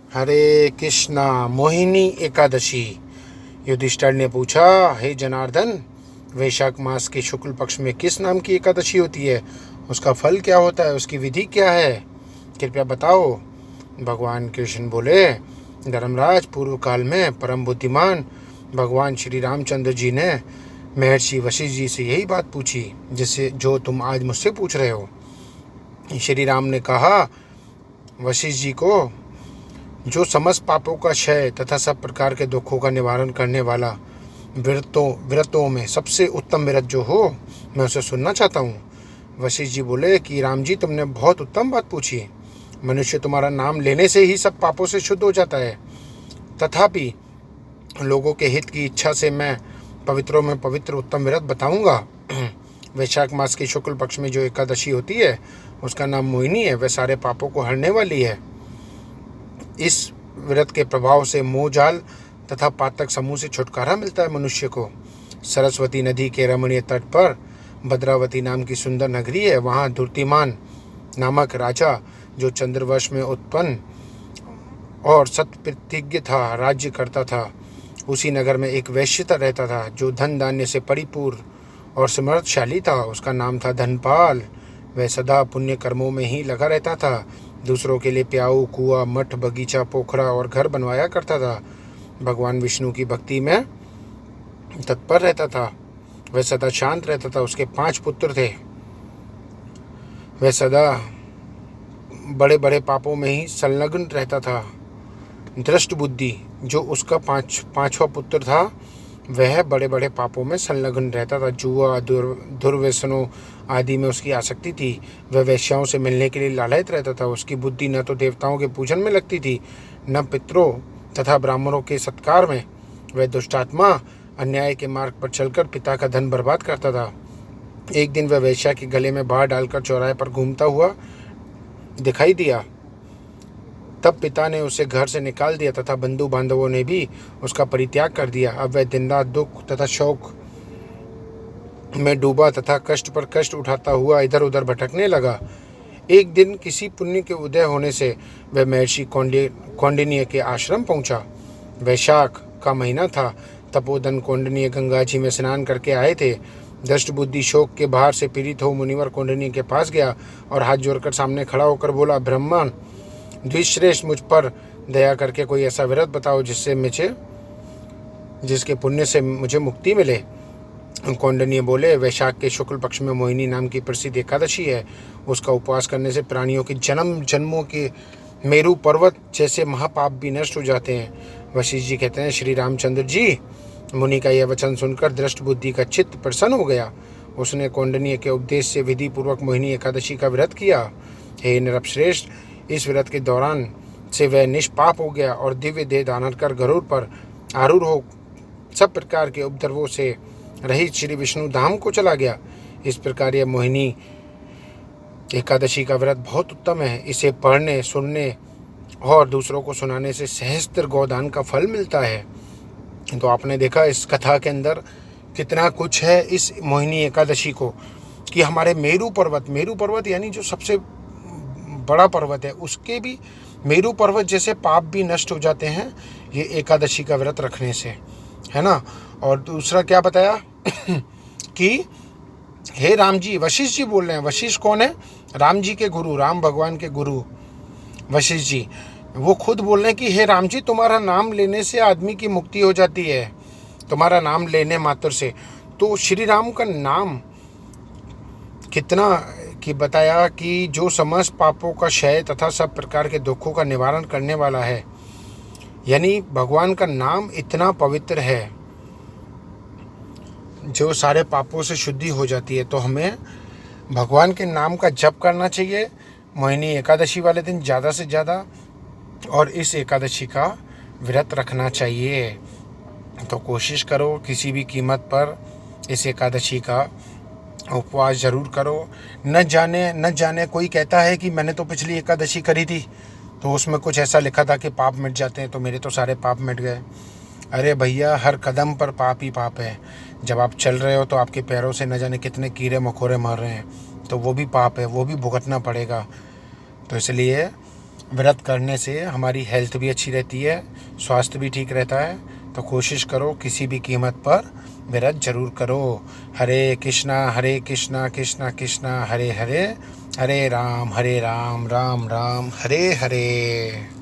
हरे कृष्णा। मोहिनी एकादशी। युधिष्ठिर ने पूछा, हे जनार्दन, वैशाख मास के शुक्ल पक्ष में किस नाम की एकादशी होती है? उसका फल क्या होता है? उसकी विधि क्या है? कृपया बताओ। भगवान कृष्ण बोले, धर्मराज, पूर्व काल में परम बुद्धिमान भगवान श्री रामचंद्र जी ने महर्षि वशिष्ठ जी से यही बात पूछी जिससे जो तुम आज मुझसे पूछ रहे हो। श्री राम ने कहा वशिष्ठ जी को, जो समस्त पापों का क्षय तथा सब प्रकार के दुखों का निवारण करने वाला व्रतों में सबसे उत्तम व्रत जो हो, मैं उसे सुनना चाहता हूँ। वशिष्ठ जी बोले कि राम जी, तुमने बहुत उत्तम बात पूछी। मनुष्य तुम्हारा नाम लेने से ही सब पापों से शुद्ध हो जाता है। तथापि लोगों के हित की इच्छा से मैं पवित्रों में पवित्र उत्तम व्रत बताऊंगा। वैशाख मास के शुक्ल पक्ष में जो एकादशी होती है उसका नाम मोहिनी है। वह सारे पापों को हरने वाली है। इस व्रत के प्रभाव से मोह जाल तथा पातक समूह से छुटकारा मिलता है मनुष्य को। सरस्वती नदी के रमणीय तट पर भद्रावती नाम की सुंदर नगरी है। वहाँ धूर्तिमान नामक राजा, जो चंद्रवंश में उत्पन्न और सत्प्रतिज्ञ था, राज्य करता था। उसी नगर में एक वैश्य रहता था जो धन धान्य से परिपूर्ण और समर्थशाली था। उसका नाम था धनपाल। वह सदा पुण्य कर्मों में ही लगा रहता था। दूसरों के लिए प्याऊ, कुआं, मठ, बगीचा, पोखरा और घर बनवाया करता था। भगवान विष्णु की भक्ति में तत्पर रहता था। वह सदा शांत रहता था। उसके 5 पुत्र थे। वह सदा बड़े बड़े पापों में ही संलग्न रहता था। दृष्ट बुद्धि, जो उसका पांचवा पुत्र था, वह बड़े बड़े पापों में संलग्न रहता था। जुआ, दुर्व्यसनों आदि में उसकी आसक्ति थी। वह वेश्याओं से मिलने के लिए लालयित रहता था। उसकी बुद्धि न तो देवताओं के पूजन में लगती थी, न पितरों तथा ब्राह्मणों के सत्कार में। वह दुष्टात्मा अन्याय के मार्ग पर चलकर पिता का धन बर्बाद करता था। एक दिन वह वेश्या के गले में बाढ़ डालकर चौराहे पर घूमता हुआ दिखाई दिया। तब पिता ने उसे घर से निकाल दिया तथा बंधु बांधवों ने भी उसका परित्याग कर दिया। अब वह दिन रात दुख तथा शोक में डूबा तथा कष्ट पर कष्ट उठाता हुआ इधर उधर भटकने लगा। एक दिन किसी पुण्य के उदय होने से वह महर्षि कौंडिन्य के आश्रम पहुंचा। वैशाख का महीना था। तपोधन कौंडिन्य गंगा जी में स्नान करके आए थे। दृष्ट बुद्धि शोक के भार से पीड़ित हो मुनिवर कौंडिन्य के पास गया और हाथ जोड़कर सामने खड़ा होकर बोला, ब्राह्मण द्विश्रेष्ठ, मुझ पर दया करके कोई ऐसा व्रत बताओ जिसके पुण्य से मुझे मुक्ति मिले। कौंडिन्य बोले, वैशाख के शुक्ल पक्ष में मोहिनी नाम की प्रसिद्ध एकादशी है। उसका उपवास करने से प्राणियों के जन्म जन्मों के मेरु पर्वत जैसे महापाप भी नष्ट हो जाते हैं। वशिष्ठ जी कहते हैं, श्री रामचंद्र जी, मुनि का यह वचन सुनकर दृष्ट बुद्धि का चित्त प्रसन्न हो गया। उसने कौंडिन्य के उपदेश से विधि पूर्वक मोहिनी एकादशी का व्रत किया। हे नरपश्रेष्ठ, इस व्रत के दौरान से वह निष्पाप हो गया और दिव्य देह धारण कर गरुड़ पर आरूढ़ हो सब प्रकार के उपद्रवों से रहित श्री विष्णु धाम को चला गया। इस प्रकार यह मोहिनी एकादशी का व्रत बहुत उत्तम है। इसे पढ़ने, सुनने और दूसरों को सुनाने से सहस्त्र गोदान का फल मिलता है। तो आपने देखा इस कथा के अंदर कितना कुछ है इस मोहिनी एकादशी को, कि हमारे मेरु पर्वत यानी जो सबसे बड़ा पर्वत है, उसके भी मेरु पर्वत जैसे पाप भी नष्ट हो जाते हैं ये एकादशी का व्रत रखने से, है ना। और दूसरा क्या बताया कि हे राम जी, वशिष्ठ जी बोल रहे हैं। वशिष्ठ कौन है? राम जी के गुरु, राम भगवान के गुरु वशिष्ठ जी। वो खुद बोल रहे हैं कि हे राम जी, तुम्हारा नाम लेने से आदमी की मुक्ति हो जाती है, तुम्हारा नाम लेने मात्र से। तो श्री राम का नाम कितना कि बताया कि जो समस्त पापों का क्षय तथा सब प्रकार के दुखों का निवारण करने वाला है। यानी भगवान का नाम इतना पवित्र है जो सारे पापों से शुद्धि हो जाती है। तो हमें भगवान के नाम का जप करना चाहिए मोहिनी एकादशी वाले दिन ज़्यादा से ज़्यादा, और इस एकादशी का व्रत रखना चाहिए। तो कोशिश करो किसी भी कीमत पर इस एकादशी का उपवास जरूर करो। न जाने कोई कहता है कि मैंने तो पिछली एकादशी करी थी तो उसमें कुछ ऐसा लिखा था कि पाप मिट जाते हैं, तो मेरे तो सारे पाप मिट गए। अरे भैया, हर कदम पर पाप ही पाप है। जब आप चल रहे हो तो आपके पैरों से न जाने कितने कीड़े मकोड़े मर रहे हैं, तो वो भी पाप है, वो भी भुगतना पड़ेगा। तो इसलिए व्रत करने से हमारी हेल्थ भी अच्छी रहती है, स्वास्थ्य भी ठीक रहता है। तो कोशिश करो किसी भी कीमत पर व्रत जरूर करो। हरे कृष्णा कृष्णा कृष्णा हरे हरे, हरे राम राम राम हरे हरे।